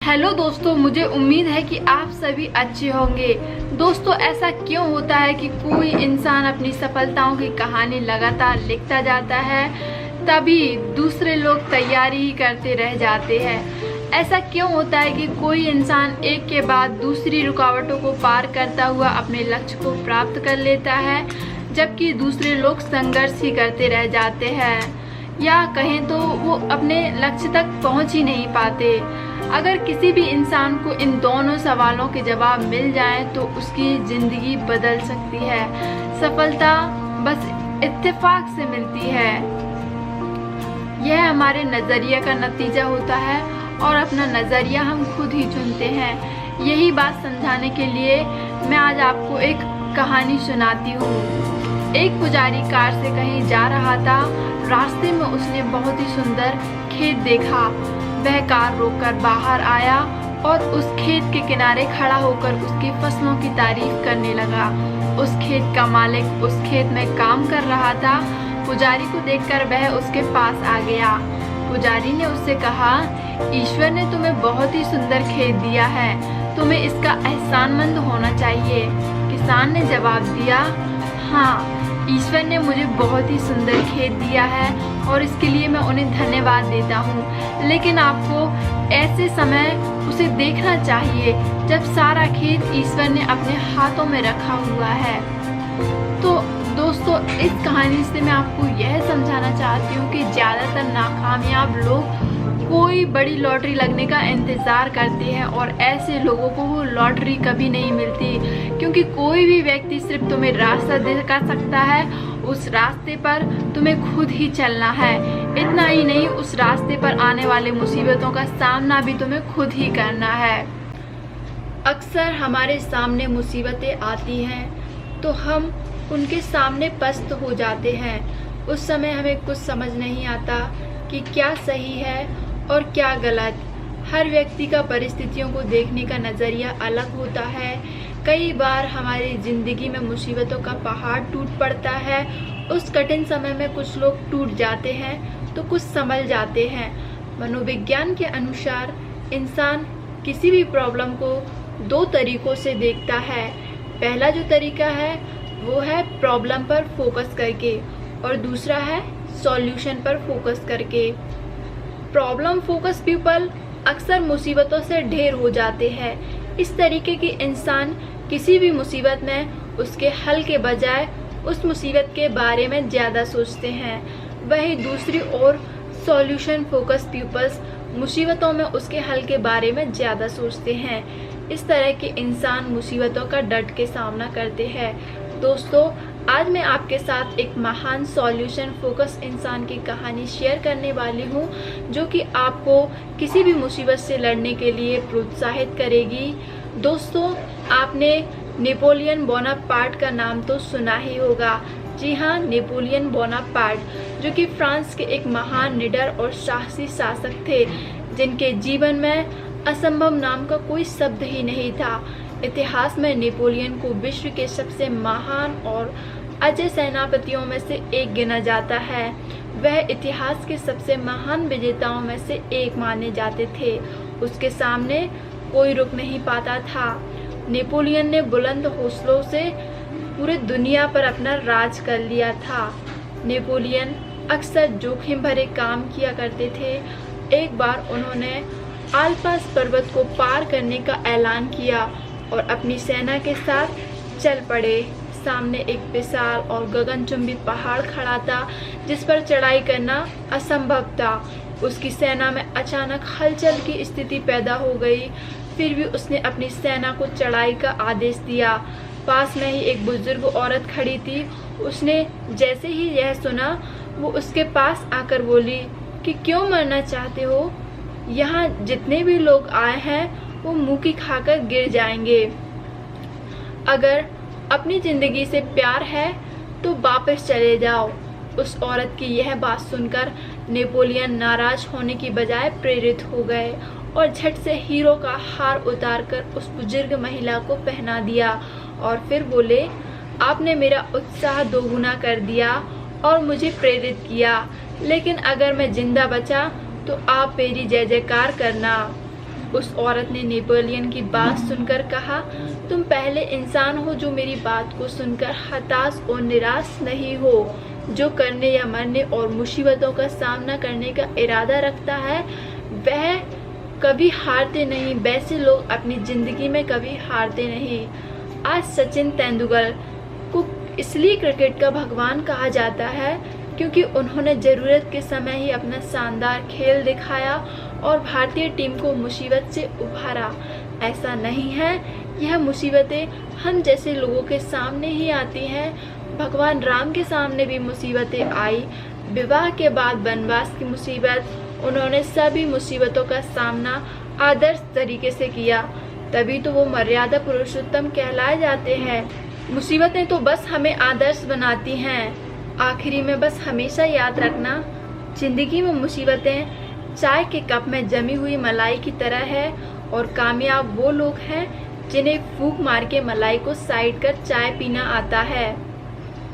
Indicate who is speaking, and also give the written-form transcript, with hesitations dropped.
Speaker 1: Hello दोस्तों, मुझे उम्मीद है कि आप सभी अच्छे होंगे। दोस्तों, ऐसा क्यों होता है कि कोई इंसान अपनी सफलताओं की कहानी लगातार लिखता जाता है, तभी दूसरे लोग तैयारी ही करते रह जाते हैं। ऐसा क्यों होता है कि कोई इंसान एक के बाद दूसरी रुकावटों को पार करता हुआ अपने लक्ष्य को प्राप्त कर लेता है, जबकि दूसरे लोग संघर्ष ही करते रह जाते हैं, या कहें तो वो अपने लक्ष्य तक पहुंच ही नहीं पाते। अगर किसी भी इंसान को इन दोनों सवालों के जवाब मिल जाए तो उसकी ज़िंदगी बदल सकती है। सफलता बस इत्तेफाक से मिलती है। यह हमारे नज़रिए का नतीजा होता है और अपना नज़रिया हम खुद ही चुनते हैं। यही बात समझाने के लिए मैं आज आपको एक कहानी सुनाती हूँ। एक पुजारी कार से कहीं जा रहा था। रास्ते में उसने बहुत ही सुंदर खेत देखा। वह कार रोककर बाहर आया और उस खेत के किनारे खड़ा होकर उसकी फसलों की तारीफ करने लगा। उस खेत का मालिक उस खेत में काम कर रहा था। पुजारी को देखकर वह उसके पास आ गया। पुजारी ने उससे कहा, ईश्वर ने तुम्हें बहुत ही सुंदर खेत दिया है, तुम्हें इसका एहसानमंद होना चाहिए। किसान ने जवाब दिया, हाँ, ईश्वर ने मुझे बहुत ही सुंदर खेत दिया है और इसके लिए मैं उन्हें धन्यवाद देता हूँ, लेकिन आपको ऐसे समय उसे देखना चाहिए जब सारा खेत ईश्वर ने अपने हाथों में रखा हुआ है। तो दोस्तों, इस कहानी से मैं आपको यह समझाना चाहती हूँ कि ज़्यादातर नाकामयाब लोग कोई बड़ी लॉटरी लगने का इंतज़ार करते हैं और ऐसे लोगों को वो लॉटरी कभी नहीं मिलती, क्योंकि कोई भी व्यक्ति सिर्फ तुम्हें रास्ता दिखा सकता है। उस रास्ते पर तुम्हें खुद ही चलना है। इतना ही नहीं, उस रास्ते पर आने वाले मुसीबतों का सामना भी तुम्हें खुद ही करना है। अक्सर हमारे सामने मुसीबतें आती हैं तो हम उनके सामने पस्त हो जाते हैं। उस समय हमें कुछ समझ नहीं आता कि क्या सही है और क्या गलत। हर व्यक्ति का परिस्थितियों को देखने का नज़रिया अलग होता है। कई बार हमारी ज़िंदगी में मुसीबतों का पहाड़ टूट पड़ता है। उस कठिन समय में कुछ लोग टूट जाते हैं तो कुछ संभल जाते हैं। मनोविज्ञान के अनुसार इंसान किसी भी प्रॉब्लम को दो तरीकों से देखता है। पहला जो तरीका है वो है प्रॉब्लम पर फोकस करके और दूसरा है सॉल्यूशन पर फोकस करके। प्रॉब्लम फोकस पीपल अक्सर मुसीबतों से ढेर हो जाते हैं। इस तरीके के इंसान किसी भी मुसीबत में उसके हल के बजाय उस मुसीबत के बारे में ज़्यादा सोचते हैं। वहीं दूसरी ओर सॉल्यूशन फोकस पीपल्स मुसीबतों में उसके हल के बारे में ज़्यादा सोचते हैं। इस तरह के इंसान मुसीबतों का डट के सामना करते हैं। दोस्तों, आज मैं आपके साथ एक महान सॉल्यूशन फोकस इंसान की कहानी शेयर करने वाली हूँ, जो कि आपको किसी भी मुसीबत से लड़ने के लिए प्रोत्साहित करेगी। दोस्तों, आपने नेपोलियन बोनापार्ट का नाम तो सुना ही होगा। जी हाँ, नेपोलियन बोनापार्ट, जो कि फ्रांस के एक महान निडर और साहसी शासक थे, जिनके जीवन में असंभव नाम का कोई शब्द ही नहीं था। इतिहास में नेपोलियन को विश्व के सबसे महान और अजय सेनापतियों में से एक गिना जाता है। वह इतिहास के सबसे महान विजेताओं में से एक माने जाते थे। उसके सामने कोई रुक नहीं पाता था। नेपोलियन ने बुलंद हौसलों से पूरे दुनिया पर अपना राज कर लिया था। नेपोलियन अक्सर जोखिम भरे काम किया करते थे। एक बार उन्होंने आल्प्स पर्वत को पार करने का ऐलान किया और अपनी सेना के साथ चल पड़े। सामने एक विशाल और गगनचुंबी पहाड़ खड़ा था, जिस पर चढ़ाई करना असंभव था। उसकी सेना में अचानक हलचल की स्थिति पैदा हो गई। फिर भी उसने अपनी सेना को चढ़ाई का आदेश दिया। पास में ही एक बुजुर्ग औरत खड़ी थी। उसने जैसे ही यह सुना, वो उसके पास आकर बोली कि क्यों मरना चाहते हो? यहाँ जितने भी लोग आए हैं वो मुँह की खाकर गिर जाएंगे। अगर अपनी जिंदगी से प्यार है तो वापस चले जाओ। उस औरत की यह बात सुनकर नेपोलियन नाराज होने की बजाय प्रेरित हो गए और झट से हीरो का हार उतारकर उस बुजुर्ग महिला को पहना दिया और फिर बोले, आपने मेरा उत्साह दोगुना कर दिया और मुझे प्रेरित किया, लेकिन अगर मैं जिंदा बचा तो आप मेरी जय जयकार करना। उस औरत ने नेपोलियन की बात सुनकर कहा, तुम पहले इंसान हो जो मेरी बात को सुनकर हताश और निराश नहीं हो। जो करने या मरने और मुसीबतों का सामना करने का इरादा रखता है वह कभी हारते नहीं। वैसे लोग अपनी जिंदगी में कभी हारते नहीं। आज सचिन तेंदुलकर को इसलिए क्रिकेट का भगवान कहा जाता है क्योंकि उन्होंने ज़रूरत के समय ही अपना शानदार खेल दिखाया और भारतीय टीम को मुसीबत से उभारा। ऐसा नहीं है, यह मुसीबतें हम जैसे लोगों के सामने ही आती हैं। भगवान राम के सामने भी मुसीबतें आई। विवाह के बाद वनवास की मुसीबत, उन्होंने सभी मुसीबतों का सामना आदर्श तरीके से किया, तभी तो वो मर्यादा पुरुषोत्तम कहलाए जाते हैं। मुसीबतें तो बस हमें आदर्श बनाती हैं। आखिरी में बस हमेशा याद रखना, जिंदगी में मुसीबतें चाय के कप में जमी हुई मलाई की तरह है और कामयाब वो लोग हैं जिन्हें फूंक मार के मलाई को साइड कर चाय पीना आता है।